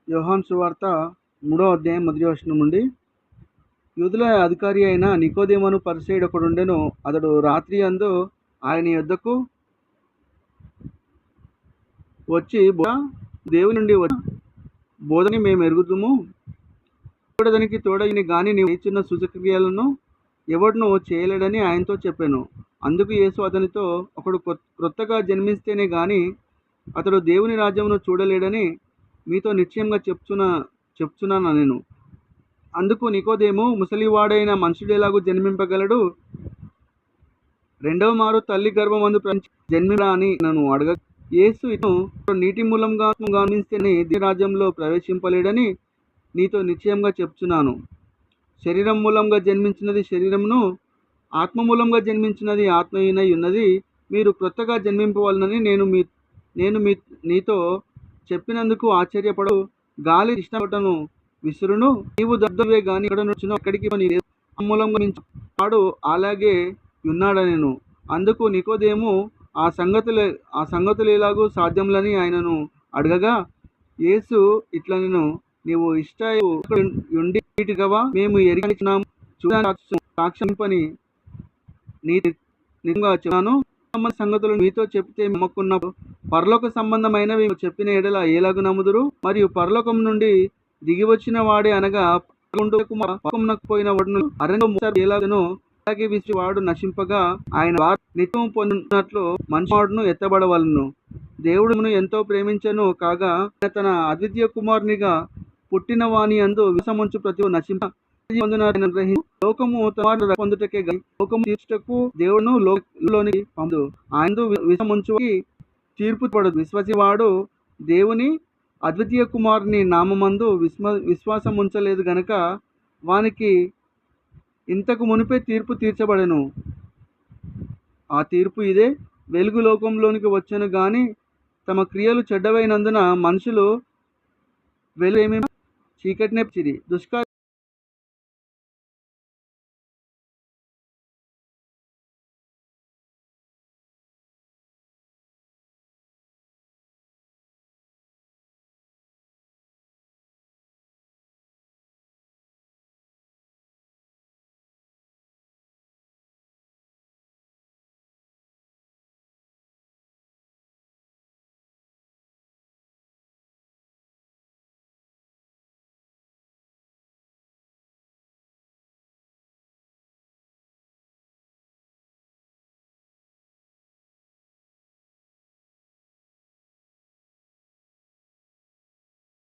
యోహాను సువార్త 3వ అధ్యాయం 1వ వచనం నుండి, యూదుల అధికారి అయిన నికోదేమును పరిసయ్యుడు ఒకడుండెను. అతడు రాత్రి యందు ఆయన యొద్దకు వచ్చి, బోధా, దేవుని నుండి వచ్చిన బోధని మేము ఎరుగుదుము. దేవుడతనికి తోడైన గాని నీవు చేయుచున్న సూచక్రియలను ఎవడునూ చేయలేడని ఆయనతో చెప్పెను. అందుకు యేసు అతనితో, ఒకడు క్రొత్తగా జన్మిస్తేనే గాని అతడు దేవుని రాజ్యమును చూడలేడని మీతో నిశ్చయంగా చెప్తున్నానెను. అందుకు నికోదేము, ముసలివాడైన మనుషుడెలాగూ జన్మింపగలడు? రెండవ మారు తల్లి గర్భమందు జన్మింపడా అని నన్ను అడగ. యేసు ఇతను నీటి మూలంగా జన్మిస్తేనే దేవుని రాజ్యంలో ప్రవేశింపలేడని నీతో నిశ్చయంగా చెప్తున్నాను. శరీరం మూలంగా జన్మించినది శరీరమును, ఆత్మ మూలంగా జన్మించినది ఆత్మయునై ఉన్నది. మీరు క్రొత్తగా జన్మింపవలనని నేను నీతో చెప్పినందుకు ఆశ్చర్యపడు. గాలి ఇష్టపడను విసురును, నీవు దద్దవే గాని ఎక్కడ నుంచినో అక్కడికి నీ మూలంగా వాడు అలాగే ఉన్నాడనెను. అందుకు నికోదేము ఆ సంగతులు ఎలాగూ సాధ్యములని ఆయనను అడగగా, యేసు ఇట్లనెను, నీవు ఇష్టయుండిటిగవా? మేము ఎరిగినాము, చూడడానికి సాక్ష్యమింపని నిజంగా చెప్తున్నాను. సంగతులు మీతో చెప్తే నమ్మకున్న పరలోక సంబంధమైనవి చెప్పిన ఎడల ఏలాగు నమ్ముదురు? మరియు పరలోకం నుండి దిగివచ్చిన వాడే అనగా పోయిన వాడును అరణ్యము ఎలాగనో అలాగే విసిరి వాడు నశింపగా ఆయన నిత్యము పొందినట్లు మనుషుడు ఎత్తబడవలను. దేవుడును ఎంతో ప్రేమించను కాగా తన అద్వితీయ కుమారునిగా పుట్టిన వాని యందు విశ్వాసముంచు ప్రతి నశింప లోకము పొందుటకే లోకము తీర్చుటకు దేవుడును లోనికి పంపు. ఆయన విశ్వాసముంచు తీర్పు పడదు. విశ్వసించువాడు దేవుని అద్వితీయ కుమారుని నామమందు విశ్వాసం ఉంచలేదు గనుక వానికి ఇంతకు మునిపే తీర్పు తీర్చబడెను. ఆ తీర్పు ఇదే: వెలుగు లోకంలోనికి వచ్చెను గాని తమ క్రియలు చెడ్డవైనందున మనుషులు వెలుగు చీకటినే